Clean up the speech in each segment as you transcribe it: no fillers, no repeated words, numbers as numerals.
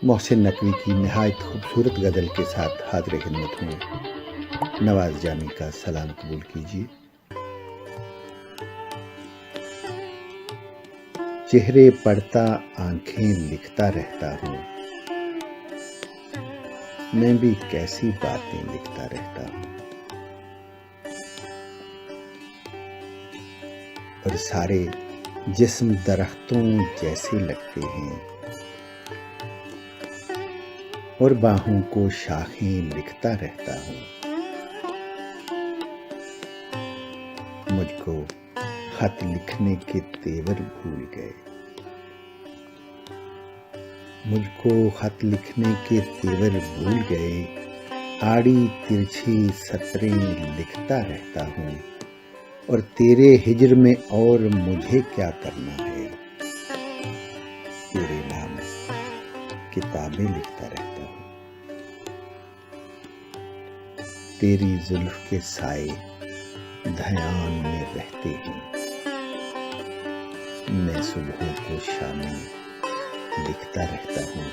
محسن نقوی کی نہایت خوبصورت غزل کے ساتھ حاضر خدمت ہوں۔ نواز جامی کا سلام قبول کیجیے۔ چہرے پڑھتا آنکھیں لکھتا رہتا ہوں، میں بھی کیسی باتیں لکھتا رہتا ہوں، اور سارے جسم درختوں جیسے لگتے ہیں، اور باہوں کو شاخیں لکھتا رہتا ہوں۔ مجھ کو خط لکھنے کے تیور بھول گئے، مجھ کو خط لکھنے کے تیور بھول گئے، آڑی ترچھی سطریں لکھتا رہتا ہوں، اور تیرے ہجر میں اور مجھے کیا کرنا ہے، تیرے نام کتابیں لکھتا رہتا ہوں۔ تیری زلف کے سائے دھیان میں رہتے ہیں، میں صبحوں کو شامیں لکھتا رہتا ہوں،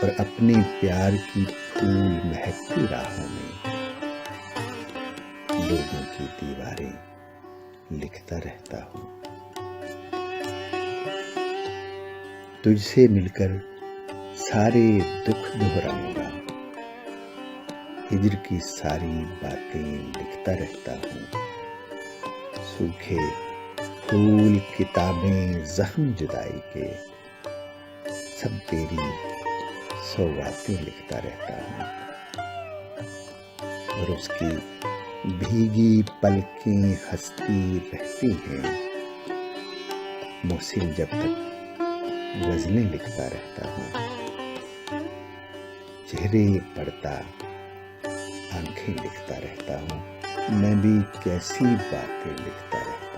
اور اپنے پیار کی پھول مہکتی راہوں میں لوگوں کی دیواریں لکھتا رہتا ہوں۔ تجھ سے مل کر سارے دکھ دہراؤں گا، ہجر کی ساری باتیں لکھتا رہتا ہوں۔ سوکھے پھول، کتابیں، زخم جدائی کے، سب تیری سوغاتیں لکھتا رہتا ہوں، اور اس کی بھیگی پلکیں ہنستی رہتی ہیں، محسن جب تک غزلیں لکھتا رہتا ہوں۔ چہرے پڑھتا آنکھیں لکھتا رہتا ہوں، میں بھی کیسی باتیں لکھتا رہتا ہوں۔